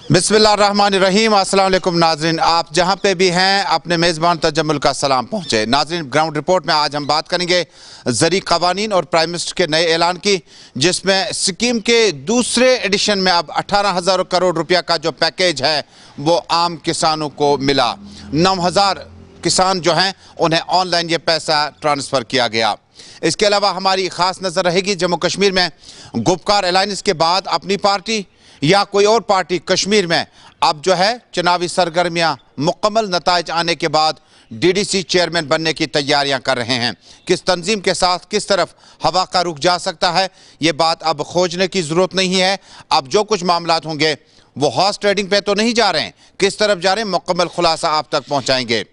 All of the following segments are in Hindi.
बिस्मिल्लाहिर्रहमानिर्रहीम। अस्सलाम वालेकुम नाजरीन, आप जहां पे भी हैं अपने मेज़बान तजम्मुल का सलाम पहुंचे। नाजरीन, ग्राउंड रिपोर्ट में आज हम बात करेंगे ज़री कवानीन और प्राइम मिनिस्टर के नए ऐलान की, जिसमें स्कीम के दूसरे एडिशन में अब 18,000 करोड़ रुपया का जो पैकेज है वो आम किसानों को मिला। 9,000 किसान जो हैं उन्हें ऑनलाइन ये पैसा ट्रांसफ़र किया गया। इसके अलावा हमारी ख़ास नज़र रहेगी जम्मू कश्मीर में गुपकार अलायंस के बाद अपनी पार्टी या कोई और पार्टी कश्मीर में अब जो है चुनावी सरगर्मियां मुकम्मल नताइज आने के बाद डीडीसी चेयरमैन बनने की तैयारियां कर रहे हैं। किस तंजीम के साथ किस तरफ हवा का रुख जा सकता है, ये बात अब खोजने की ज़रूरत नहीं है। अब जो कुछ मामलात होंगे वो हॉर्स ट्रेडिंग पे तो नहीं जा रहे हैं, किस तरफ जा रहे हैं मुकम्मल खुलासा आप तक पहुंचाएंगे।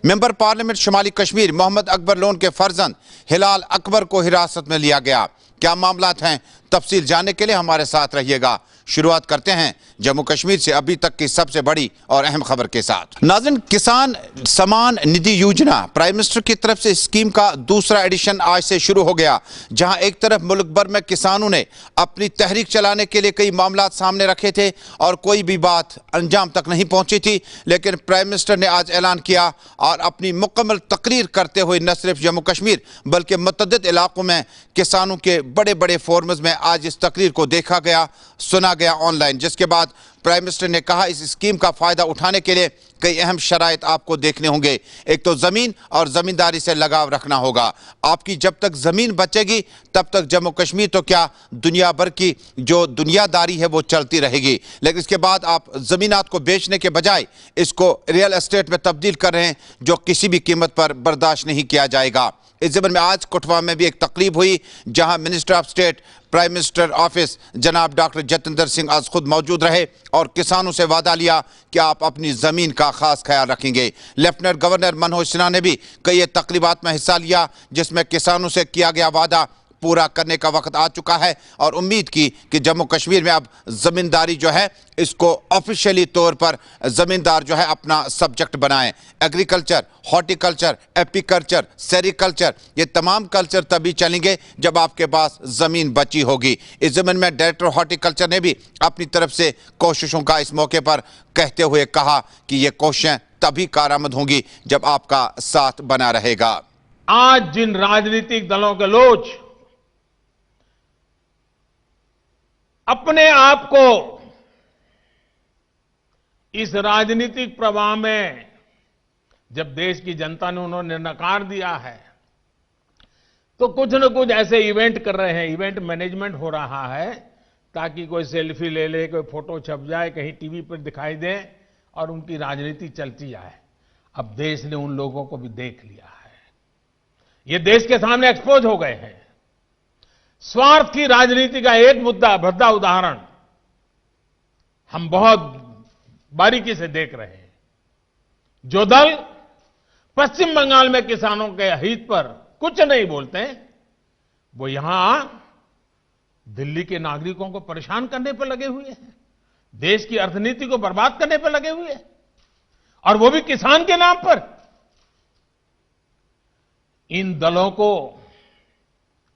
मेंबर पार्लियामेंट शुमाली कश्मीर मोहम्मद अकबर लोन के फर्जंद हिलाल अकबर को हिरासत में लिया गया। क्या मामलात हैं, तफसील जानने के लिए हमारे साथ रहिएगा। शुरुआत करते हैं जम्मू कश्मीर से अभी तक की सबसे बड़ी और अहम खबर के साथ। नाज़रीन, किसान सम्मान निधि योजना प्राइम मिनिस्टर की तरफ से स्कीम का दूसरा एडिशन आज से शुरू हो गया, जहां एक तरफ मुल्क भर में किसानों ने अपनी तहरीक चलाने के लिए कई मामलात सामने रखे थे और कोई भी बात अंजाम तक नहीं पहुंची थी, लेकिन प्राइम मिनिस्टर ने आज ऐलान किया और अपनी मुकम्मल तकरीर करते हुए न सिर्फ जम्मू कश्मीर बल्कि मुतअद्दिद इलाकों में किसानों के बड़े बड़े फोरम्स में आज इस तकरीर को देखा गया, सुना गया ऑनलाइन। जिसके बाद प्राइम मिनिस्टर ने कहा इस स्कीम का फायदा उठाने के लिए कई अहम शराइत आपको देखने होंगे। एक तो जमीन और जमींदारी से लगाव रखना होगा। आपकी जब तक जमीन बचेगी तब तक जम्मू कश्मीर तो क्या दुनिया भर की जो दुनियादारी है वो चलती रहेगी। लेकिन इसके बाद आप जमीनात को बेचने के बजाय इसको रियल एस्टेट में तब्दील कर रहे हैं, जो किसी भी कीमत पर बर्दाश्त नहीं किया जाएगा। इस ज़मन में आज कठुआ में भी एक तकरीब हुई, जहां minister of state prime minister office जनाब डॉक्टर जतिंदर सिंह आज खुद मौजूद रहे और किसानों से वादा लिया कि आप अपनी ज़मीन का खास ख्याल रखेंगे। लेफ्टिनेंट गवर्नर मनोज सिन्हा ने भी कई तकरीबात में हिस्सा लिया, जिसमें किसानों से किया गया वादा पूरा करने का वक्त आ चुका है और उम्मीद की कि जम्मू कश्मीर में अब ज़मींदारी जो है इसको ऑफिशियली तौर पर ज़मींदार जो है अपना सब्जेक्ट बनाएं। एग्रीकल्चर, हॉर्टिकल्चर, एपीकल्चर, सेरिकल्चर, ये तमाम कल्चर तभी चलेंगे जब आपके पास ज़मीन बची होगी। इस ज़मीन में डायरेक्टर हॉर्टिकल्चर ने भी अपनी तरफ से कोशिशों का इस मौके पर कहते हुए कहा कि ये कोशिशें तभी कारआमद होंगी जब आपका साथ बना रहेगा। आज जिन राजनीतिक दलों के लोग अपने आप को इस राजनीतिक प्रवाह में जब देश की जनता ने उन्होंने नकार दिया है, तो कुछ न कुछ ऐसे इवेंट कर रहे हैं, इवेंट मैनेजमेंट हो रहा है ताकि कोई सेल्फी ले ले, कोई फोटो छप जाए, कहीं टीवी पर दिखाई दे और उनकी राजनीति चलती जाए। अब देश ने उन लोगों को भी देख लिया है, ये देश के सामने एक्सपोज हो गए हैं। स्वार्थ की राजनीति का एक मुद्दा भद्दा उदाहरण हम बहुत बारीकी से देख रहे हैं। जो दल पश्चिम बंगाल में किसानों के हित पर कुछ नहीं बोलते, वो यहां दिल्ली के नागरिकों को परेशान करने पर लगे हुए हैं, देश की अर्थनीति को बर्बाद करने पर लगे हुए हैं, और वो भी किसान के नाम पर। इन दलों को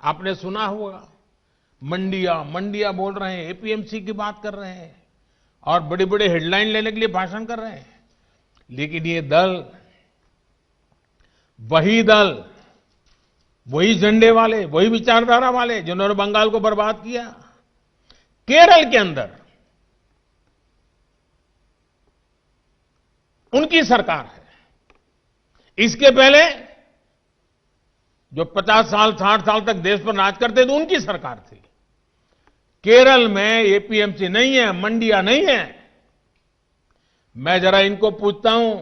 आपने सुना होगा, मंडिया बोल रहे हैं, एपीएमसी की बात कर रहे हैं और बड़े बड़े हेडलाइन लेने के लिए भाषण कर रहे हैं। लेकिन ये दल, वही झंडे वाले, वही विचारधारा वाले जिन्होंने बंगाल को बर्बाद किया। केरल के अंदर उनकी सरकार है। इसके पहले जो 50 साल 60 साल तक देश पर राज करते थे उनकी सरकार थी। केरल में एपीएमसी नहीं है, मंडियां नहीं है। मैं जरा इनको पूछता हूं,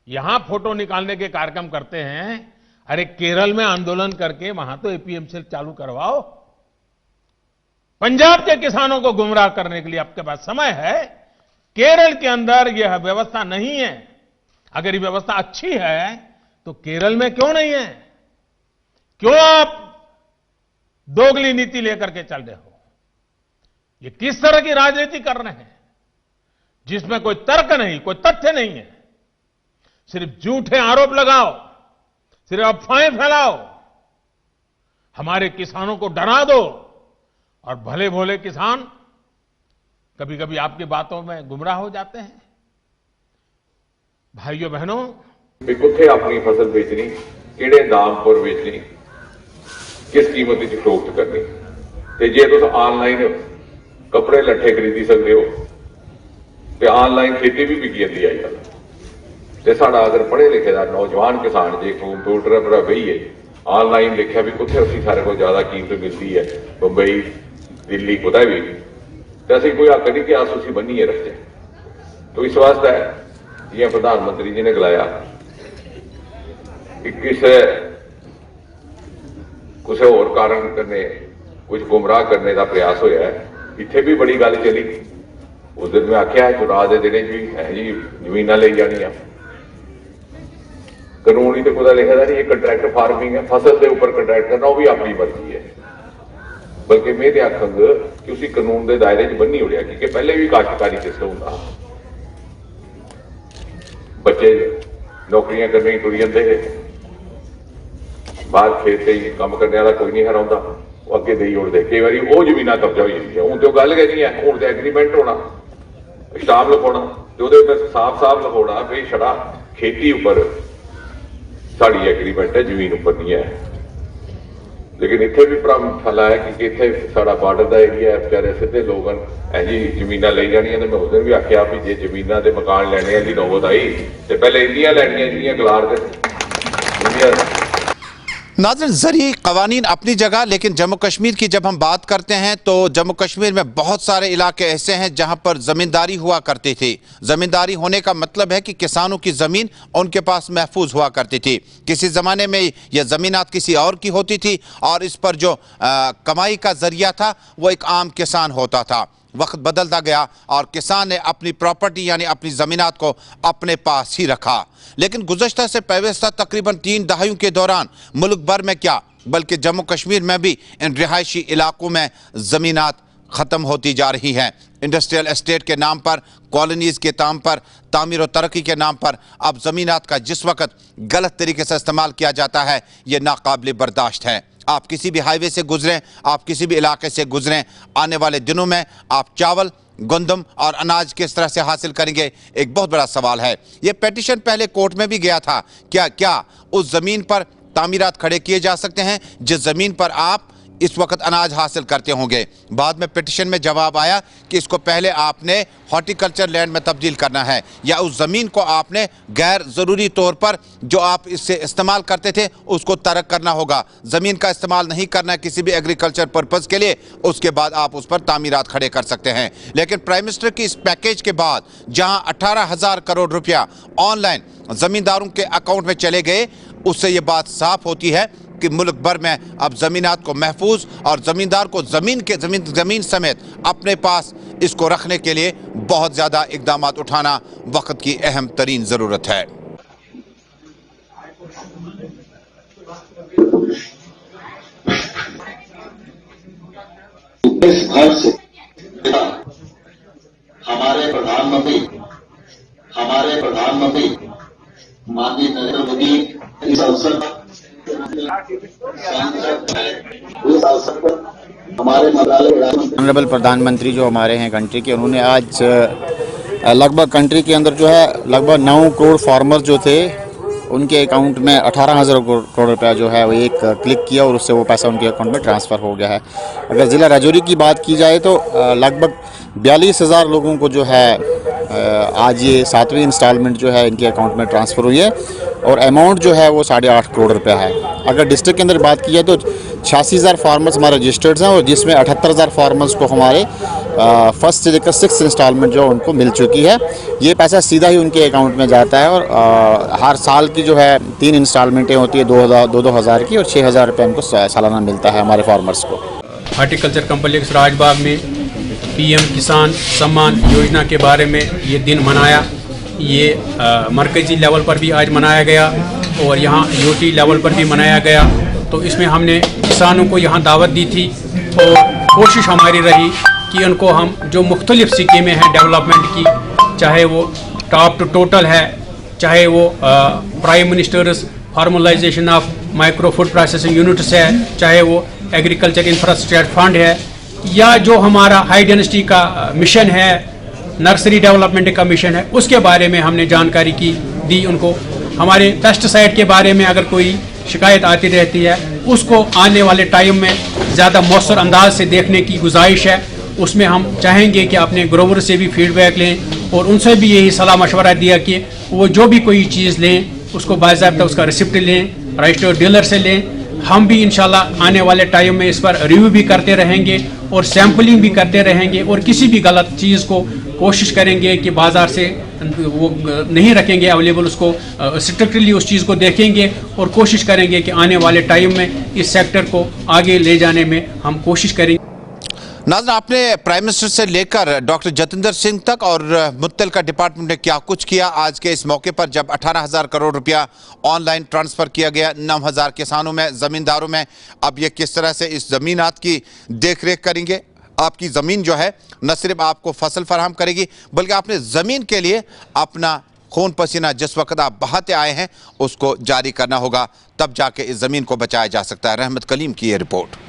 यहां फोटो निकालने के कार्यक्रम करते हैं, अरे केरल में आंदोलन करके वहां तो एपीएमसी चालू करवाओ। पंजाब के किसानों को गुमराह करने के लिए आपके पास समय है। केरल के अंदर यह व्यवस्था नहीं है। अगर ये व्यवस्था अच्छी है तो केरल में क्यों नहीं है? क्यों आप दोगली नीति लेकर के चल रहे हो? ये किस तरह की राजनीति कर रहे हैं जिसमें कोई तर्क नहीं, कोई तथ्य नहीं है। सिर्फ झूठे आरोप लगाओ, सिर्फ अफवाहें फैलाओ, हमारे किसानों को डरा दो और भले भोले किसान कभी कभी आपकी बातों में गुमराह हो जाते हैं। भाइयों बहनों, भी कुत्थे अपनी फसल बेचनी, किहड़े दाम पर बेचनी, किस कीमत च फरोख्त करनी, ते जे तुस ऑनलाइन कपड़े लट्ठे खरीदी सकते हो ते ऑनलाइन खेती भी बिकी जाती है अजकल। ते साडा अगर पढ़े लिखे दा नौजवान किसान जे कंप्यूटर पर बहिए ऑनलाइन लिखिया भी कुत्थे उसी सारे को ज्यादा कीमत मिलती है, मुंबई दिल्ली कुदै भी, तो असं कोई हक नहीं कि अस उसी बनिए रखते। तो इस वास्ते जियां प्रधानमंत्री जी ने गलाया कि किसी होर कारण करने कुछ गुमराह करने का प्रयास होया है, इत्थे भी बड़ी गल चली। उस दिन मैं आख्या है चुनाव के दिन भी जी जमीन ले जानिया, कानून ही तो खुदा लिखा था नहीं, ये कंट्रैक्ट फार्मिंग है, फसल के उपर कंट्रैक्ट करना वो भी अपनी मर्जी है। बल्कि मैं तो आखंगा कि उसी कानून के दायरे च बनी उड़िया, क्योंकि पहले भी काश्तकारी सिस्टम होंदा, बच्चे नौकरियां करने ही तुरी जाते हैं, बाहर खेत ही काम करने वाला कोई नहीं हराउंदा, वो अगे दे उड़ते, कई बार वो जमीन कब्जा हो जाती है। हूँ तो गल कहनी है, हूँ तो एग्रीमेंट होना, स्टाम लिखाना, तो साफ साफ लिखाना भी छड़ा खेती उपर साड़ी एग्रीमेंट है, जमीन उपर नहीं है। लेकिन इत्थे भी भ्रम फैलाया कि इत्थे साड़ा बार्डर का एरिया है, बेचारे सीधे लोग जी जमीन ले जानिया। मैं उस दिन भी आख्या भी जे जमीन के मकान लैने की नौबत आई तो पहले इंदियां लैनियां जिहड़ियां गलार के। नाज़रीन, ज़री कवानीन अपनी जगह, लेकिन जम्मू कश्मीर की जब हम बात करते हैं तो जम्मू कश्मीर में बहुत सारे इलाके ऐसे हैं जहां पर ज़मींदारी हुआ करती थी। ज़मींदारी होने का मतलब है कि किसानों की ज़मीन उनके पास महफूज हुआ करती थी। किसी ज़माने में यह ज़मीनात किसी और की होती थी और इस पर जो कमाई का ज़रिया था वो एक आम किसान होता था। वक्त बदलता गया और किसान ने अपनी प्रॉपर्टी यानी अपनी ज़मीनात को अपने पास ही रखा। लेकिन गुज़श्ता से पेवस्ता तकरीबन 3 दहाइयों के दौरान मुल्क भर में क्या बल्कि जम्मू कश्मीर में भी इन रिहायशी इलाकों में ज़मीनात ख़त्म होती जा रही हैं। इंडस्ट्रियल एस्टेट के नाम पर, कॉलोनीज़ के नाम पर, तामीर और तरक्की के नाम पर अब ज़मीनात का जिस वक्त गलत तरीके से इस्तेमाल किया जाता है, ये नाकाबिल बर्दाश्त है। आप किसी भी हाईवे से गुजरें, आप किसी भी इलाके से गुजरें, आने वाले दिनों में आप चावल, गंदम और अनाज किस तरह से हासिल करेंगे, एक बहुत बड़ा सवाल है। ये पेटिशन पहले कोर्ट में भी गया था। क्या उस ज़मीन पर तामीरात खड़े किए जा सकते हैं जिस ज़मीन पर आप इस वक्त अनाज हासिल करते होंगे? बाद में पिटिशन में जवाब आया कि इसको पहले आपने हॉर्टिकल्चर लैंड में तब्दील करना है या उस ज़मीन को आपने गैर ज़रूरी तौर पर जो आप इससे इस्तेमाल करते थे उसको तर्क करना होगा। ज़मीन का इस्तेमाल नहीं करना है किसी भी एग्रीकल्चर पर्पज़ के लिए, उसके बाद आप उस पर तामीरात खड़े कर सकते हैं। लेकिन प्राइम मिनिस्टर की इस पैकेज के बाद जहां 18,000 करोड़ रुपया ऑनलाइन ज़मींदारों के अकाउंट में चले गए, उससे ये बात साफ होती है कि मुल्क भर में अब ज़मीनात को महफूज और ज़मींदार को ज़मीन समेत अपने पास इसको रखने के लिए बहुत ज़्यादा इकदाम उठाना वक्त की अहम तरीन ज़रूरत है। इस घर से हमारे प्रधानमंत्री माननीय नरेंद्र मोदी इस अवसर पर हमारे ऑनरेबल प्रधानमंत्री जो हमारे हैं कंट्री के, उन्होंने आज लगभग कंट्री के अंदर जो है लगभग 9 करोड़ फार्मर्स जो थे उनके अकाउंट में 18,000 करोड़ रुपया जो है वो एक क्लिक किया और उससे वो पैसा उनके अकाउंट में ट्रांसफ़र हो गया है। अगर ज़िला राजौरी की बात की जाए तो लगभग 42,000 लोगों को जो है आज ये 7वीं इंस्टॉलमेंट जो है इनके अकाउंट में ट्रांसफ़र हुई है और अमाउंट जो है वो 8.5 करोड़ रुपया है। अगर डिस्ट्रिक्ट के अंदर बात की जाए तो 86,000 फार्मर्स हमारे रजिस्टर्ड हैं और जिसमें 78,000 फार्मर्स को हमारे फर्स्ट से लेकर 6th इंस्टॉलमेंट जो उनको मिल चुकी है। ये पैसा सीधा ही उनके अकाउंट में जाता है और हर साल की जो है 3 इंस्टॉलमेंटें होती है 2,000 की और 6,000 रुपये उनको सालाना मिलता है हमारे फार्मर्स को। हार्टिकल्चर कॉम्प्लेक्स राजबाग में PM किसान सम्मान योजना के बारे में ये दिन मनाया। ये मरकज़ी लेवल पर भी आज मनाया गया और यहाँ UT लेवल पर भी मनाया गया। तो इसमें हमने किसानों को यहाँ दावत दी थी और कोशिश हमारी रही कि उनको हम जो मुख्तलिफ स्कीमें हैं डेवलपमेंट की, चाहे वो टॉप टू टोटल है, चाहे वो prime ministers formalisation of micro food processing units है, चाहे वो एग्रीकल्चर इंफ्रास्ट्रक्चर फंड है, या जो हमारा हाई डेंसिटी का मिशन है, नर्सरी डेवलपमेंट का मिशन है, उसके बारे में हमने जानकारी दी उनको। हमारे पेस्टिसाइड के बारे में अगर कोई शिकायत आती रहती है, उसको आने वाले टाइम में ज़्यादा मौसर अंदाज से देखने की गुजारिश है। उसमें हम चाहेंगे कि अपने ग्रोवर से भी फीडबैक लें और उनसे भी यही सलाह मशवरा दिया कि वो जो भी कोई चीज़ लें उसको बाज़ाब्ता उसका रिसिप्ट लें, रजिस्टर्ड डीलर से लें। हम भी इंशाल्लाह आने वाले टाइम में इस पर रिव्यू भी करते रहेंगे और सैम्पलिंग भी करते रहेंगे और किसी भी गलत चीज़ को कोशिश करेंगे कि बाज़ार से वो नहीं रखेंगे अवेलेबल, उसको स्ट्रिक्टली उस चीज़ को देखेंगे और कोशिश करेंगे कि आने वाले टाइम में इस सेक्टर को आगे ले जाने में हम कोशिश करेंगे। नाज़रीन, आपने प्राइम मिनिस्टर से लेकर डॉक्टर जतिंदर सिंह तक और मुत्तलका डिपार्टमेंट ने क्या कुछ किया आज के इस मौके पर जब 18,000 करोड़ रुपया ऑनलाइन ट्रांसफ़र किया गया 9,000 किसानों में, ज़मींदारों में। अब ये किस तरह से इस ज़मीनात की देख रेख करेंगे। आपकी ज़मीन जो है न सिर्फ आपको फसल फराहम करेगी बल्कि आपने ज़मीन के लिए अपना खून पसीना जिस वक्त आप बहाते आए हैं उसको जारी करना होगा, तब जाके इस ज़मीन को बचाया जा सकता है। रहमत कलीम की ये रिपोर्ट।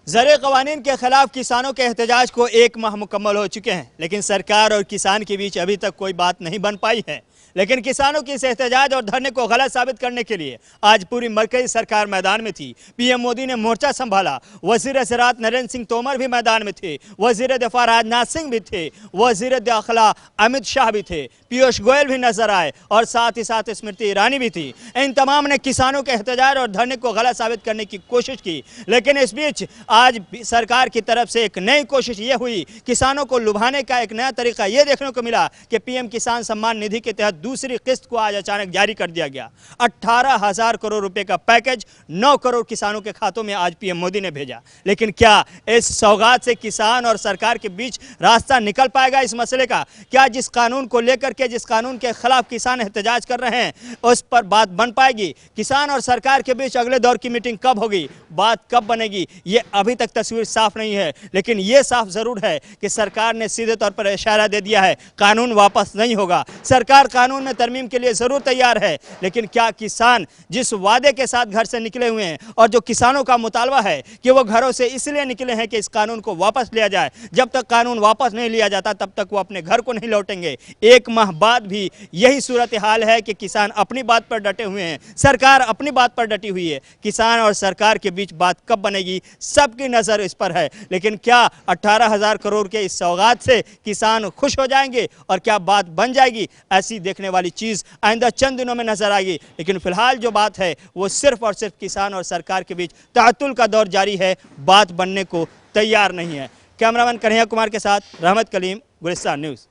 ज़र क़वानीन के खिलाफ किसानों के एहतजाज को 1 माह मुकम्मल हो चुके हैं, लेकिन सरकार और किसान के बीच अभी तक कोई बात नहीं बन पाई है। लेकिन किसानों की इस एहतजाज और धरने को गलत साबित करने के लिए आज पूरी मरकजी सरकार मैदान में थी। पीएम मोदी ने मोर्चा संभाला, वज़ीर ज़राअत नरेंद्र सिंह तोमर भी मैदान में थे, वज़ीर दिफा राजनाथ सिंह भी थे, वज़ीर दाखिला अमित शाह भी थे, पीयूष गोयल भी नजर आए और साथ ही साथ स्मृति ईरानी भी थी। इन तमाम ने किसानों के एहतजाज और धरने को गलत साबित करने की कोशिश की, लेकिन इस बीच आज सरकार की तरफ से एक नई कोशिश ये हुई, किसानों को लुभाने का एक नया तरीका ये देखने को मिला कि पीएम किसान सम्मान निधि के तहत दूसरी किस्त को आज अचानक जारी कर दिया गया। 18,000 करोड़ रुपए का पैकेज 9 करोड़ किसानों के खातों में आज पीएम मोदी ने भेजा। लेकिन क्या इस सौगात से किसान और सरकार के बीच रास्ता निकल पाएगा इस मसले का? क्या जिस कानून को लेकर के, जिस कानून के खिलाफ किसान एहतजाज कर रहे हैं, उस पर बात बन पाएगी? किसान और सरकार के बीच अगले दौर की मीटिंग कब होगी, बात कब बनेगी, ये अभी तक तस्वीर साफ नहीं है। लेकिन ये साफ जरूर है कि सरकार ने सीधे तौर पर इशारा दे दिया है, कानून वापस नहीं होगा। सरकार कानून में तरमीम के लिए जरूर तैयार है, लेकिन क्या किसान जिस वादे के साथ घर से निकले हुए हैं और जो किसानों का मुतालबा है कि वो घरों से इसलिए निकले हैं कि इस कानून को वापस लिया जाए, जब तक कानून वापस नहीं लिया जाता तब तक वो अपने घर को नहीं लौटेंगे। 1 माह बाद भी यही सूरत हाल है कि किसान अपनी बात पर डटे हुए हैं, सरकार अपनी बात पर डटी हुई है। किसान और सरकार के बीच बात कब बनेगी, सबकी नजर इस पर है। लेकिन क्या 18,000 करोड़ के इस सौगात से किसान खुश हो जाएंगे और क्या बात बन जाएगी? ऐसी देखने वाली चीज आइंदा चंद दिनों में नजर आएगी। लेकिन फिलहाल जो बात है वो सिर्फ और सिर्फ किसान और सरकार के बीच तअत्तुल का दौर जारी है, बात बनने को तैयार नहीं है। कैमरामैन कन्हैया कुमार के साथ रहमत कलीम, गुलिस्तान न्यूज़।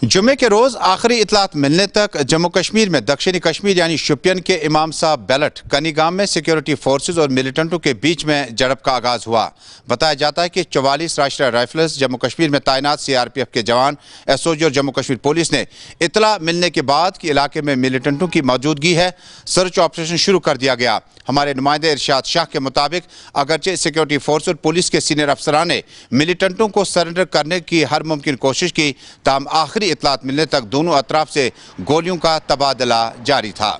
जुमे के रोज आखिरी इतलात मिलने तक जम्मू कश्मीर में दक्षिणी कश्मीर यानी शोपियान के इमाम साहब बेलट कनीगाम में सिक्योरिटी फोर्सेज और मिलिटेंटों के बीच में झड़प का आगाज हुआ। बताया जाता है कि 44 राष्ट्रीय राइफल्स जम्मू कश्मीर में तैनात सीआरपीएफ के जवान, एसओजी और जम्मू कश्मीर पुलिस ने इतला मिलने के बाद कि इलाके में मिलिटेंटों की मौजूदगी है, सर्च ऑपरेशन शुरू कर दिया गया। हमारे नुमाइंदे इरशाद शाह के मुताबिक अगरचे सिक्योरिटी फोर्स और पुलिस के सीनियर अफसरान ने मिलिटेंटों को सरेंडर करने की हर मुमकिन कोशिश की, ताहम आखिरी इतलात मिलने तक दोनों अतराफ से गोलियों का तबादला जारी था।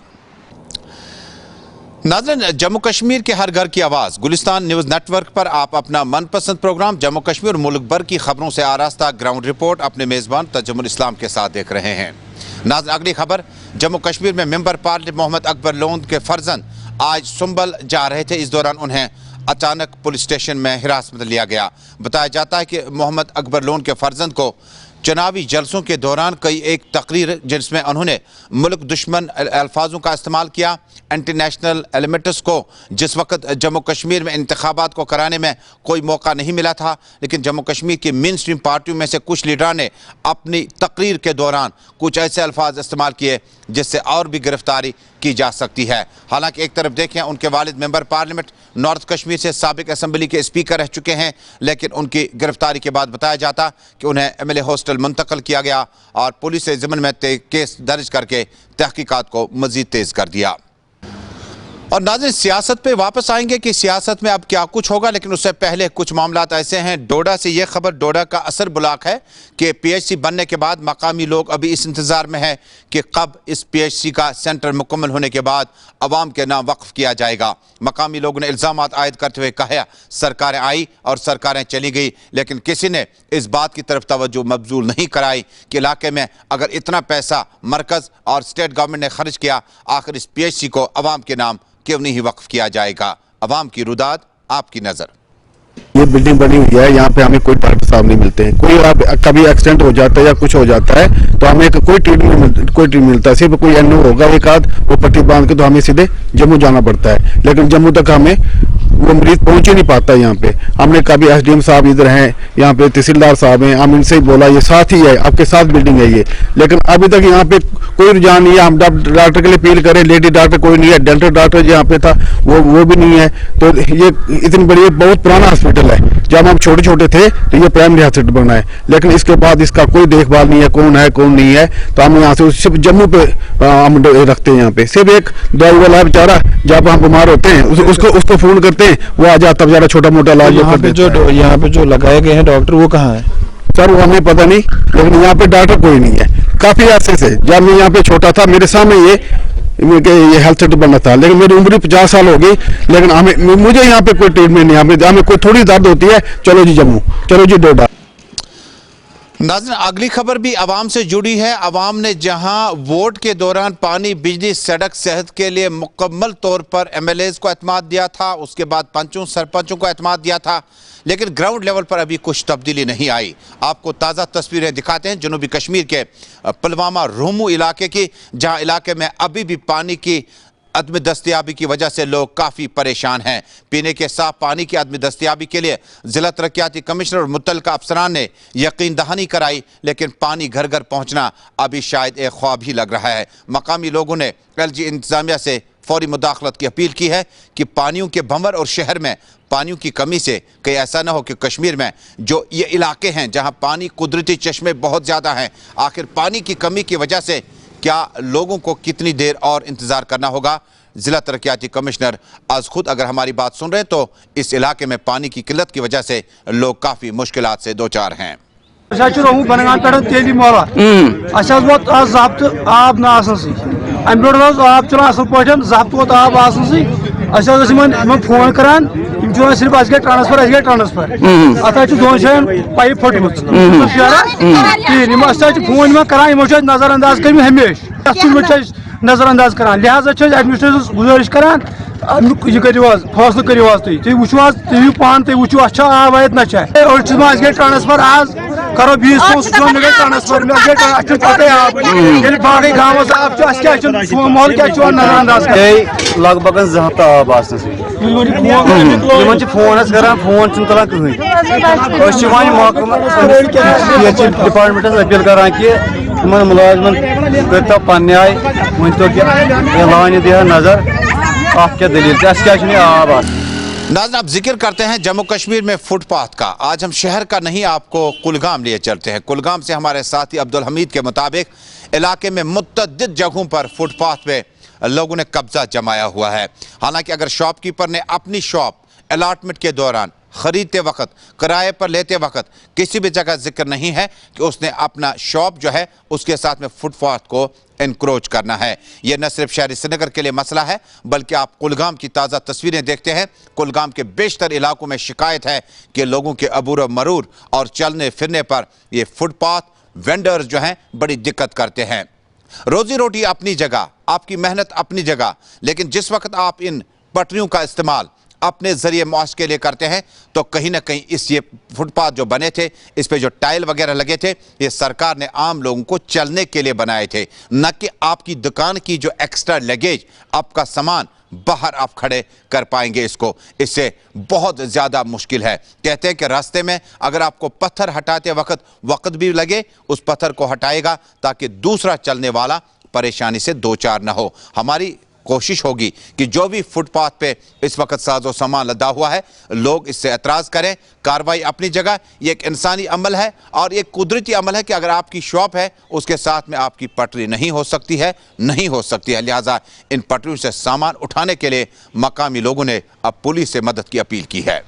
नाज़रीन, जम्मू कश्मीर के हर घर की आवाज़ गुलिस्तान न्यूज़ नेटवर्क पर आप अपना मनपसंद प्रोग्राम जम्मू कश्मीर और मुल्क भर की खबरों से आरास्ता ग्राउंड रिपोर्ट अपने मेज़बान तजम्मुल इस्लाम के साथ देख रहे हैं। नाज़रीन, अगली खबर, जम्मू कश्मीर में मेंबर पार्लियामेंट मोहम्मद अकबर लोन के फर्जंद आज सुंबल जा रहे थे। इस दौरान उन्हें अचानक पुलिस स्टेशन में हिरासत में लिया गया। बताया जाता है कि मोहम्मद अकबर लोन के फर्जंद को चुनावी जलसों के दौरान कई एक तकरीर जिसमें उन्होंने मुल्क दुश्मन अल्फाजों का इस्तेमाल किया, एंटी नेशनल एलिमेंट्स को जिस वक्त जम्मू कश्मीर में इंतखाबात को कराने में कोई मौका नहीं मिला था, लेकिन जम्मू कश्मीर की मेन स्ट्रीम पार्टियों में से कुछ लीडरान ने अपनी तकरीर के दौरान कुछ ऐसे अल्फाज इस्तेमाल किए जिससे और भी गिरफ्तारी की जा सकती है। हालांकि एक तरफ देखें, उनके वालिद मेंबर पार्लियामेंट नॉर्थ कश्मीर से साबिक असम्बली के स्पीकर रह चुके हैं, लेकिन उनकी गिरफ्तारी के बाद बताया जाता कि उन्हें एमएलए हॉस्टल मुंतकिल किया गया और पुलिस ने ज़िम्मन में केस दर्ज करके तहकीकात को मज़ीद तेज़ कर दिया। और नाज़रीन, सियासत पे वापस आएंगे कि सियासत में अब क्या कुछ होगा, लेकिन उससे पहले कुछ मामलात ऐसे हैं। डोडा से ये खबर, डोडा का असर ब्लॉक है कि पीएचसी बनने के बाद मकामी लोग अभी इस इंतजार में हैं कि कब इस पीएचसी का सेंटर मुकम्मल होने के बाद अवाम के नाम वक्फ किया जाएगा। मकामी लोगों ने इल्ज़ामात आयद करते हुए कहा सरकारें आई और सरकारें चली गई, लेकिन किसी ने इस बात की तरफ तवज्जो मबजूल नहीं कराई कि इलाके में अगर इतना पैसा मरकज़ और स्टेट गवर्नमेंट ने खर्च किया, आखिर इस पीएचसी को अवाम के नाम क्यों नहीं वक्फ किया जाएगा। अवाम की रुदाद, आपकी नजर। ये बिल्डिंग बनी हुई है, यहाँ पे हमें कोई डॉक्टर साहब नहीं मिलते हैं। कोई कभी एक्सीडेंट हो जाता है या कुछ हो जाता है तो हमें कोई ट्रीटमेंट मिलता है। सिर्फ कोई एनओ होगा एक आध, वो पट्टी बांध के तो हमें सीधे जम्मू जाना पड़ता है, लेकिन जम्मू तक हमें वो मरीज पहुंच ही नहीं पाता। यहाँ पे हमने कभी एसडीएम साहब इधर हैं, यहाँ पे तहसीलदार साहब हैं, हम इनसे ही बोला ये साथ ही है, आपके साथ बिल्डिंग है ये, लेकिन अभी तक यहाँ पे कोई रुझान नहीं है। हम डॉक्टर के लिए अपील करें, लेडी डॉक्टर कोई नहीं है, डेंटल डॉक्टर यहाँ पे था वो भी नहीं है। तो ये इतनी बड़ी बहुत पुराना हॉस्पिटल है, जब हम छोटे छोटे थे तो ये प्राइमरी हॉस्पिटल बना है, लेकिन इसके बाद इसका कोई देखभाल नहीं है कौन नहीं है। तो हम यहाँ से सिर्फ जम्मू पे हम रखते हैं। यहाँ पे सिर्फ एक दवाई वाला है बेचारा, जब हम बीमार होते हैं उसको फोन करते हैं, वो आ जाता बेचारा, छोटा मोटा इलाज। यहाँ पे जो लगाए गए हैं डॉक्टर वो कहाँ है सर? वो हमें पता नहीं, लेकिन यहाँ पे डॉक्टर कोई नहीं है। काफी अरसे से, जब मैं यहाँ पे छोटा था मेरे सामने ये हेल्थ सेंटर बना था, लेकिन मेरी उम्र 50 साल हो गई, लेकिन मुझे यहाँ पे कोई ट्रीटमेंट नहीं। हमें कोई थोड़ी दर्द होती है, चलो जी जम्मू, चलो जी डोडा। नाज़रीन, अगली खबर भी अवाम से जुड़ी है। अवाम ने जहां वोट के दौरान पानी, बिजली, सड़क, सेहत के लिए मुकम्मल तौर पर एमएलएज को एतमाद दिया था, उसके बाद पंचों सरपंचों को एतमाद दिया था, लेकिन ग्राउंड लेवल पर अभी कुछ तब्दीली नहीं आई। आपको ताज़ा तस्वीरें दिखाते हैं जनूबी कश्मीर के पुलवामा रोमू इलाके की, जहां इलाके में अभी भी पानी की अदम दस्तयाबी की वजह से लोग काफ़ी परेशान हैं। पीने के साफ पानी की अदम दस्तयाबी के लिए ज़िला तरक्याती कमिश्नर और मुतल्लिका अफसरान ने यकीन दहानी कराई, लेकिन पानी घर घर पहुंचना अभी शायद एक ख्वाब ही लग रहा है। मकामी लोगों ने एलजी इंतजामिया से फौरी मुदाखलत की अपील की है कि पानियों के भंवर और शहर में पानियों की कमी से कहीं ऐसा ना हो कि कश्मीर में जो ये इलाके हैं जहां पानी, कुदरती चश्मे बहुत ज़्यादा हैं, आखिर पानी की कमी की वजह से क्या लोगों को कितनी देर और इंतजार करना होगा। जिला तरक्याती कमिश्नर आज खुद अगर हमारी बात सुन रहे हैं तो इस इलाके में पानी की किल्लत की वजह से लोग काफी मुश्किलात से दो चार हैं। तेली मोला वोत आज जब्त आब ना अम ब्रो आब चलान असल पे जब्त वोत आब आन फोन करान सिर्फ अस ट्रांसफर अत दोन जान पाइप फटमत फोन करान नजर अंदाज कर हमेशा नजर अंदाज करान, लिहाजा एडमिनिस्ट्रेशन गुजारिश करान यह करो फैसला करो तुम वो तुम पान तुम वो आब आयत ना गए ट्रांसफर आज करो 20 गए ट्रांसफर पता आब बाकी गाँव आब क्या मोहल क्या नजर अंदाज कर लगभग 2 हफ्ता आब फोन फोन तुलान कहीं डिपार्टमेंटस अपील करान कि मुलाजमन कर पन्ने आय वन तो लान दिया नजर क्या दलील आब। नाज़रीन, अब जिक्र करते हैं जम्मू कश्मीर में फुटपाथ का। आज हम शहर का नहीं, आपको कुलगाम लिए चलते हैं। कुलगाम से हमारे साथी अब्दुल हमीद के मुताबिक इलाके में मुतअद्दिद जगहों पर फुटपाथ पे लोगों ने कब्जा जमाया हुआ है। हालांकि अगर शॉपकीपर ने अपनी शॉप अलॉटमेंट के दौरान, खरीदते वक्त, किराए पर लेते वक्त किसी भी जगह जिक्र नहीं है कि उसने अपना शॉप जो है उसके साथ में फुटपाथ को एनक्रोच करना है। यह न सिर्फ शहरी श्रीनगर के लिए मसला है, बल्कि आप कुलगाम की ताज़ा तस्वीरें देखते हैं। कुलगाम के बेशतर इलाकों में शिकायत है कि लोगों के अबूर मरूर और चलने फिरने पर ये फुटपाथ वेंडर्स जो हैं बड़ी दिक्कत करते हैं। रोजी रोटी अपनी जगह, आपकी मेहनत अपनी जगह, लेकिन जिस वक्त आप इन पटरियों का इस्तेमाल अपने जरिए मुआश के लिए करते हैं तो कहीं ना कहीं ये फुटपाथ जो बने थे, इस पे जो टाइल वगैरह लगे थे, ये सरकार ने आम लोगों को चलने के लिए बनाए थे, न कि आपकी दुकान की जो एक्स्ट्रा लगेज, आपका सामान बाहर आप खड़े कर पाएंगे इसको। इससे बहुत ज़्यादा मुश्किल है। कहते हैं कि रास्ते में अगर आपको पत्थर हटाते वक्त भी लगे, उस पत्थर को हटाएगा ताकि दूसरा चलने वाला परेशानी से दो चार ना हो। हमारी कोशिश होगी कि जो भी फुटपाथ पे इस वक्त साजो सामान लदा हुआ है, लोग इससे एतराज़ करें। कार्रवाई अपनी जगह, ये एक इंसानी अमल है और एक कुदरती अमल है कि अगर आपकी शॉप है उसके साथ में आपकी पटरी नहीं हो सकती है, नहीं हो सकती है। लिहाजा इन पटरियों से सामान उठाने के लिए मकामी लोगों ने अब पुलिस से मदद की अपील की है।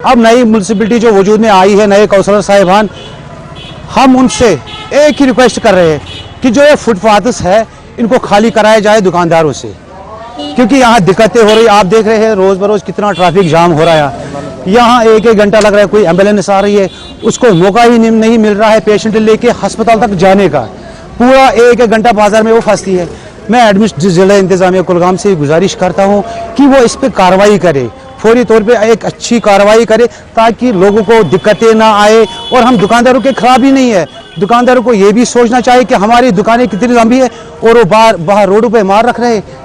अब नई म्यूनसिपलिटी जो वजूद में आई है, नए काउंसलर साहिबान, हम उनसे एक ही रिक्वेस्ट कर रहे हैं कि जो ये फुटपाथ्स है इनको खाली कराया जाए दुकानदारों से, क्योंकि यहाँ दिक्कतें हो रही। आप देख रहे हैं रोज बरोज कितना ट्रैफिक जाम हो रहा है। यहाँ एक घंटा लग रहा है, कोई एम्बुलेंस आ रही है उसको मौका ही नहीं मिल रहा है पेशेंट लेके अस्पताल तक जाने का। पूरा एक घंटा बाजार में वो फंसती है। मैं जिला इंतजामिया कुलगाम से गुजारिश करता हूँ कि वो इस पर कार्रवाई करे, फौरी तौर पे एक अच्छी कार्रवाई करे ताकि लोगों को दिक्कतें ना आए। और हम दुकानदारों के खिलाफ ही नहीं है, दुकानदारों को ये भी सोचना चाहिए कि हमारी दुकानें कितनी लंबी है और वो बाहर रोडों पे मार रख रहे हैं।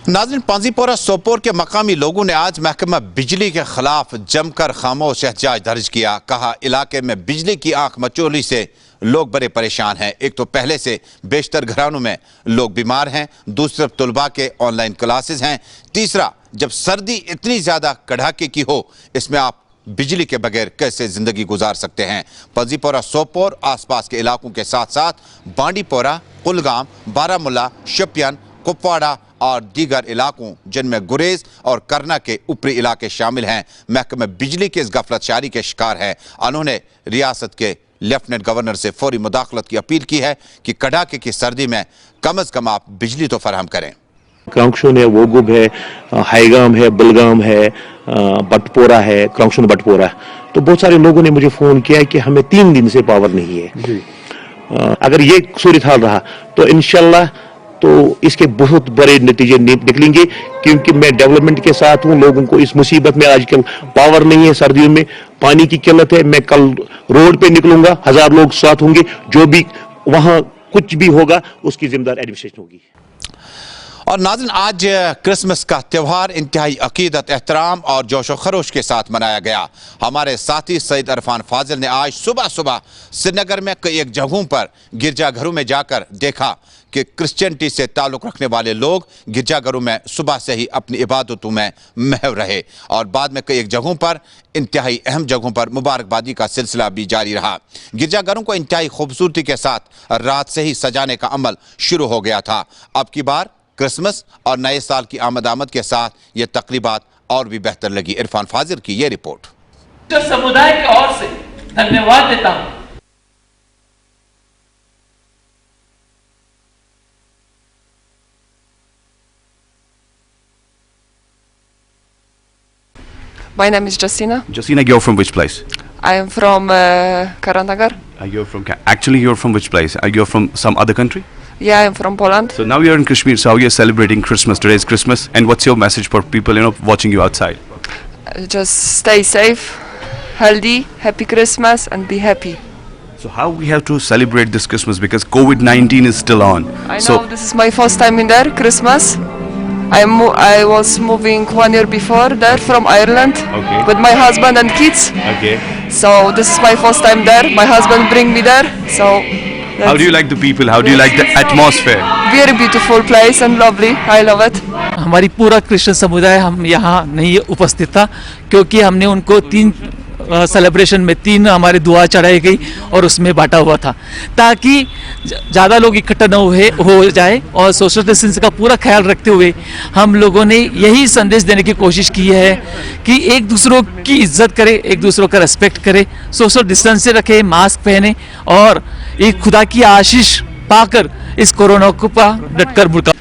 नाज़रीन, पांजीपोरा सोपोर के मकामी लोगों ने आज महकमा बिजली के खिलाफ जमकर खामोश एहतजाज दर्ज किया। कहा, इलाके में बिजली की आंख मचोली से लोग बड़े परेशान हैं। एक तो पहले से बेशतर घरानों में लोग बीमार हैं, दूसरी तरफ तलबा के ऑनलाइन क्लासेस हैं, तीसरा जब सर्दी इतनी ज़्यादा कड़ाके की हो, इसमें आप बिजली के बगैर कैसे जिंदगी गुजार सकते हैं। पांजीपोरा सोपोर आसपास के इलाकों के साथ साथ बांडीपोरा, कुलगाम, बारामुल्ला, शोपियान, कुपवाड़ा और दीगर इलाकों जिनमें गुरेज और करना के ऊपरी इलाके शामिल हैं, महकमे बिजली की इस गफलतशारी के शिकार हैं। उन्होंने रियासत के लेफ्टिनेंट गवर्नर से फौरी मुदाखलत की अपील की है कि कड़ाके की सर्दी में कम अज कम आप बिजली तो फराहम करें। क्रांकशोन है, वोगुब है, हाईगाम है, बुलगाम है, बटपोरा है, क्रांकशोन बटपोरा। तो बहुत सारे लोगों ने मुझे फोन किया है कि हमें 3 दिन से पावर नहीं है। अगर ये सूरत हाल रहा तो इंशाल्लाह तो इसके बहुत बड़े नतीजे निकलेंगे, क्योंकि मैं डेवलपमेंट के साथ हूं। लोगों को इस मुसीबत में आजकल पावर नहीं है, सर्दियों में पानी की किल्लत है। मैं कल रोड पे निकलूंगा, 1000 लोग साथ होंगे, जो भी वहां कुछ भी होगा उसकी जिम्मेदार एडमिनिस्ट्रेशन होगी। और नाज़रीन, आज क्रिसमस का त्यौहार इंतहाई अकीदत, एहतराम और जोशो खरोश के साथ मनाया गया। हमारे साथी सईद अरफान फाजिल ने आज सुबह सुबह श्रीनगर में कई एक जगहों पर गिरजाघरों में जाकर देखा कि क्रिश्चियनिटी से ताल्लुक़ रखने वाले लोग गिरजाघरों में सुबह से ही अपनी इबादतों में महव रहे और बाद में कई एक जगहों पर, इंतहाई अहम जगहों पर मुबारकबादी का सिलसिला भी जारी रहा। गिरजाघरों को इंतहाई खूबसूरती के साथ रात से ही सजाने का अमल शुरू हो गया था। अब की बार क्रिसमस और नए साल की आमद के साथ ये तकरीबात और भी बेहतर लगी। इरफान फाजिल की ये रिपोर्ट। समुदाय की ओर से धन्यवाद देता हूं। My name is Justina. Justina, you're from which place? I am from Karanagar. You're from actually you're from which place? You're from some other country? Yeah, I am from Poland. So now you're in Kashmir. So how you're celebrating Christmas? Today is Christmas, and what's your message for people watching you outside? Just stay safe, healthy, happy Christmas, and be happy. So how we have to celebrate this Christmas because COVID-19 is still on. I know this is my first time in there Christmas. I was moving 1 year before there from Ireland with my husband and kids. Okay. So this is my first time there. My husband bring me there. So how do you like the people? How do you like the atmosphere? Very beautiful place and lovely. I love it. हमारी पूरा क्रिश्चियन समुदाय हम यहाँ नहीं उपस्थित था क्योंकि हमने उनको 3 सेलिब्रेशन में 3 हमारे दुआ चढ़ाई गई और उसमें बांटा हुआ था ताकि ज़्यादा लोग इकट्ठा न हो जाए और सोशल डिस्टेंस का पूरा ख्याल रखते हुए हम लोगों ने यही संदेश देने की कोशिश की है कि एक दूसरों की इज्जत करें, एक दूसरों का रेस्पेक्ट करें, सोशल डिस्टेंस से रखें, मास्क पहने और एक खुदा की आशीष पाकर इस कोरोना को डटकर मुकाबला।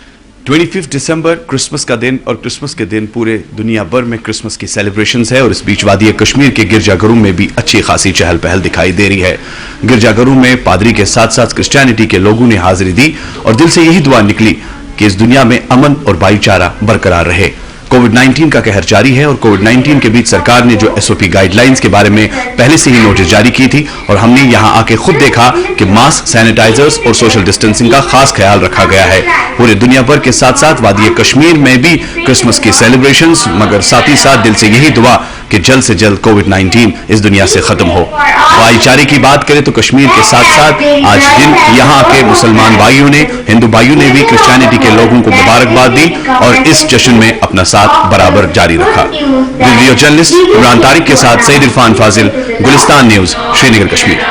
25 दिसंबर क्रिसमस का दिन और क्रिसमस के दिन पूरे दुनिया भर में क्रिसमस की सेलिब्रेशंस है और इस बीच वादी कश्मीर के गिरजाघरों में भी अच्छी खासी चहल पहल दिखाई दे रही है। गिरजाघरों में पादरी के साथ साथ क्रिश्चियनिटी के लोगों ने हाजिरी दी और दिल से यही दुआ निकली कि इस दुनिया में अमन और भाईचारा बरकरार रहे। कोविड-19 का कहर जारी है और कोविड-19 के बीच सरकार ने जो एसओपी गाइडलाइंस के बारे में पहले से ही नोटिस जारी की थी और हमने यहां आके खुद देखा कि मास्क, सैनिटाइजर्स और सोशल डिस्टेंसिंग का खास ख्याल रखा गया है। पूरे दुनिया भर के साथ साथ वादी कश्मीर में भी क्रिसमस की सेलिब्रेशंस, मगर साथ ही साथ दिल से यही दुआ कि जल्द से जल्द कोविड-19 इस दुनिया से खत्म हो। भाईचारे की बात करें तो कश्मीर के साथ साथ आज दिन यहाँ के मुसलमान भाइयों ने, हिंदू भाइयों ने भी क्रिश्चियनिटी के लोगों को मुबारकबाद दी और इस जश्न में अपना साथ बराबर जारी रखा। वीडियो जर्नलिस्ट इमरान तारिक के साथ सईद इरफान फाजिल, गुलिस्तान न्यूज, श्रीनगर, कश्मीर।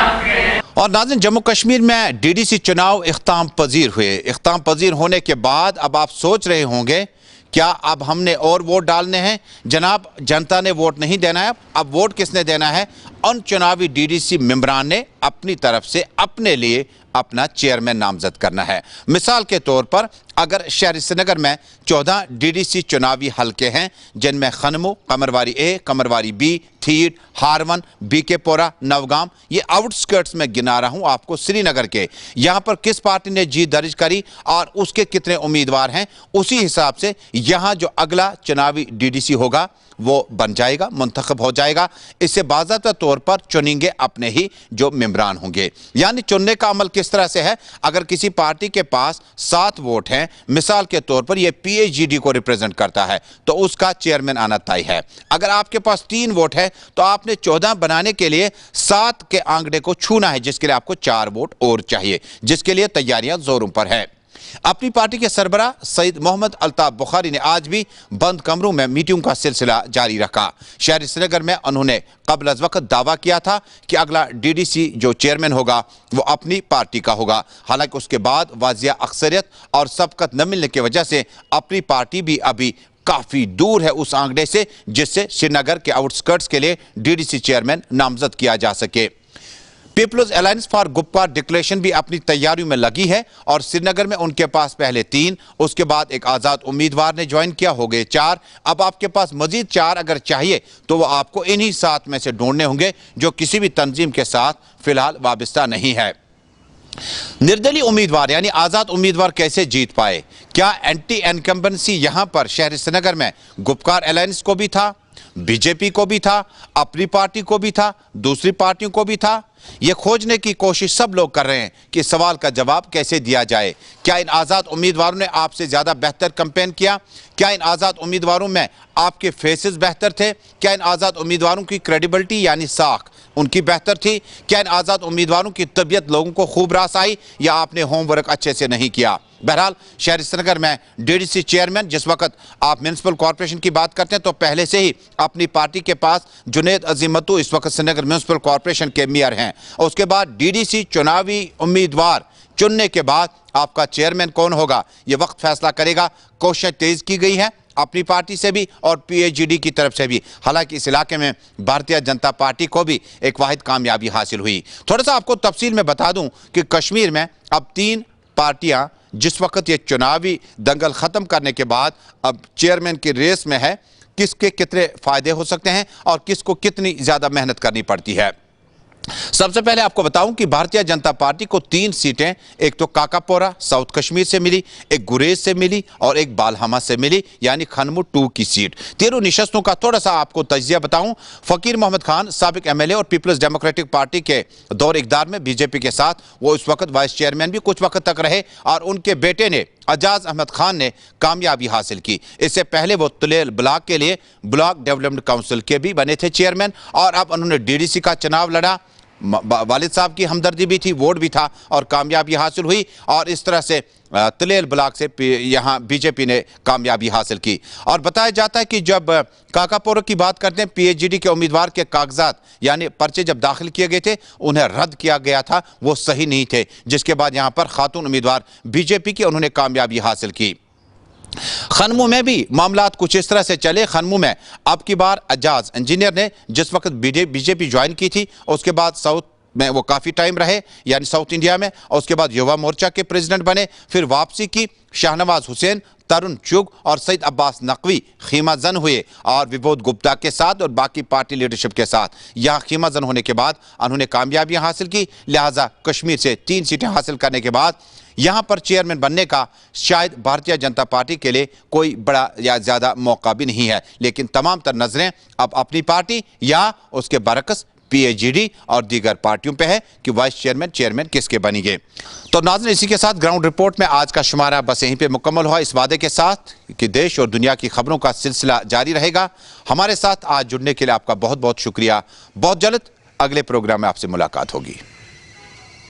और नाज़रीन, जम्मू कश्मीर में डीडीसी चुनाव इख्ताम पजीर हुए। इख्ताम पजीर होने के बाद अब आप सोच रहे होंगे क्या अब हमने और वोट डालने हैं? जनाब, जनता ने वोट नहीं देना है। अब वोट किसने देना है? उन चुनावी डीडीसी मेंबरान ने अपनी तरफ से अपने लिए अपना चेयरमैन नामजद करना है। मिसाल के तौर पर अगर शहर श्रीनगर में 14 डीडीसी चुनावी हलके हैं जिनमें खनमू, कमरवारी ए, कमरवारी बी, थीट, हारवन, बीकेपोरा, नवगाम, ये आउटस्कर्ट्स में गिना रहा हूं आपको श्रीनगर के। यहां पर किस पार्टी ने जीत दर्ज करी और उसके कितने उम्मीदवार हैं, उसी हिसाब से यहां जो अगला चुनावी डीडीसी होगा वो बन जाएगा, मुंतखब हो जाएगा। इससे बाज़ाब्ता तौर पर चुनेंगे अपने ही जो मेंबरान होंगे। यानी चुनने का अमल किस तरह से है? अगर किसी पार्टी के पास 7 वोट हैं, मिसाल के तौर पर ये पीएचजीडी को रिप्रेजेंट करता है, तो उसका चेयरमैन आना तय है। अगर आपके पास 3 वोट है तो आपने 14 बनाने के लिए 7 के आंकड़े को छूना है, जिसके लिए आपको 4 वोट और चाहिए, जिसके लिए तैयारियां जोरों पर है। अपनी पार्टी के सरबरा सईद मोहम्मद अल्ताफ बुखारी ने आज भी बंद कमरों में मीटिंग का सिलसिला जारी रखा। शहर श्रीनगर में उन्होंने कबल अज वक्त दावा किया था कि अगला डीडीसी जो चेयरमैन होगा वो अपनी पार्टी का होगा। हालांकि उसके बाद वाजिया अक्सरियत और सबकत न मिलने की वजह से अपनी पार्टी भी अभी काफी दूर है उस आंकड़े से जिससे श्रीनगर के आउटस्कर्ट्स के लिए डीडीसी चेयरमैन नामजद किया जा सके। People's alliance for Gupkar declaration भी अपनी तैयारियों में लगी है और श्रीनगर में उनके पास पहले 3, उसके बाद एक आज़ाद उम्मीदवार ने ज्वाइन किया, हो गए 4। अब आपके पास मजीद 4 अगर चाहिए तो वो आपको इन्हीं 7 में से ढूंढने होंगे जो किसी भी तंजीम के साथ फिलहाल वाबस्ता नहीं है। निर्दलीय उम्मीदवार यानी आज़ाद उम्मीदवार कैसे जीत पाए? क्या एंटी इनकम्बेंसी यहां पर शहर श्रीनगर में गुपकार अलायंस को भी था, बीजेपी को भी था, अपनी पार्टी को भी था, दूसरी पार्टियों को भी था? यह खोजने की कोशिश सब लोग कर रहे हैं कि सवाल का जवाब कैसे दिया जाए। क्या इन आज़ाद उम्मीदवारों ने आपसे ज़्यादा बेहतर कैंपेन किया? क्या इन आज़ाद उम्मीदवारों में आपके फेसेस बेहतर थे? क्या इन आज़ाद उम्मीदवारों की क्रेडिबिलिटी यानी साख उनकी बेहतर थी? क्या इन आज़ाद उम्मीदवारों की तबीयत लोगों को खूब रास आई या आपने होमवर्क अच्छे से नहीं किया? बहरहाल शहर श्रीनगर में डीडीसी चेयरमैन, जिस वक्त आप म्यूनसिपल कॉर्पोरेशन की बात करते हैं तो पहले से ही अपनी पार्टी के पास जुनेद अजीमतू इस वक्त श्रीनगर म्यूनसिपल कॉर्पोरेशन के मेयर हैं। और उसके बाद डीडीसी चुनावी उम्मीदवार चुनने के बाद आपका चेयरमैन कौन होगा ये वक्त फैसला करेगा। कोशिश तेज की गई है अपनी पार्टी से भी और पीएचजीडी की तरफ से भी। हालांकि इस इलाके में भारतीय जनता पार्टी को भी एक वाहिद कामयाबी हासिल हुई। थोड़ा सा आपको तफसील में बता दूं कि कश्मीर में अब 3 पार्टियां जिस वक्त ये चुनावी दंगल ख़त्म करने के बाद अब चेयरमैन की रेस में है, किसके कितने फ़ायदे हो सकते हैं और किसको कितनी ज़्यादा मेहनत करनी पड़ती है। सबसे पहले आपको बताऊं कि भारतीय जनता पार्टी को 3 सीटें, एक तो काकापोरा साउथ कश्मीर से मिली, एक गुरेज से मिली और एक बालहमा से मिली, यानी खनमू 2 की सीट। 13 निशस्तों का थोड़ा सा आपको तजिया बताऊं। फकीर मोहम्मद खान साबिक एमएलए और पीपल्स डेमोक्रेटिक पार्टी के दौर इक़्तिदार में बीजेपी के साथ वो इस वक्त वाइस चेयरमैन भी कुछ वक्त तक रहे और उनके बेटे ने अजाज अहमद खान ने कामयाबी हासिल की। इससे पहले वो तुलेल ब्लॉक के लिए ब्लॉक डेवलपमेंट काउंसिल के भी बने थे चेयरमैन और अब उन्होंने डीडीसी का चुनाव लड़ा। वालिद साहब की हमदर्दी भी थी, वोट भी था और कामयाबी हासिल हुई और इस तरह से तुलेल ब्लॉक से यहाँ बीजेपी ने कामयाबी हासिल की। और बताया जाता है कि जब काकापोरा की बात करते हैं, पीएचजीडी के उम्मीदवार के कागजात यानी पर्चे जब दाखिल किए गए थे उन्हें रद्द किया गया था, वो सही नहीं थे, जिसके बाद यहाँ पर खातून उम्मीदवार बीजेपी की उन्होंने कामयाबी हासिल की। खनमू में भी मामलात कुछ इस तरह से चले। खनमू में अब की बार अजाज इंजीनियर ने जिस वक्त बीजेपी ज्वाइन की थी उसके बाद साउथ में वो काफ़ी टाइम रहे यानी साउथ इंडिया में, और उसके बाद युवा मोर्चा के प्रेसिडेंट बने। फिर वापसी की शाहनवाज हुसैन, तरुण चुग और सईद अब्बास नकवी खीमा जन हुए और विबोध गुप्ता के साथ और बाकी पार्टी लीडरशिप के साथ। यहाँ खीमा जन होने के बाद उन्होंने कामयाबियाँ हासिल की, लिहाजा कश्मीर से 3 सीटें हासिल करने के बाद यहाँ पर चेयरमैन बनने का शायद भारतीय जनता पार्टी के लिए कोई बड़ा या ज़्यादा मौका भी नहीं है। लेकिन तमाम तर नज़रें अब अपनी पार्टी या उसके बरक्स PAGD और दीगर पार्टियों पे है कि वाइस चेयरमैन किसके बनेंगे। तो नाज़रीन, इसी के साथ ग्राउंड रिपोर्ट में आज का शुमारा बस यहीं पे मुकम्मल हुआ, इस वादे के साथ कि देश और दुनिया की खबरों का सिलसिला जारी रहेगा। हमारे साथ आज जुड़ने के लिए आपका बहुत बहुत शुक्रिया। बहुत जल्द अगले प्रोग्राम में आपसे मुलाकात होगी।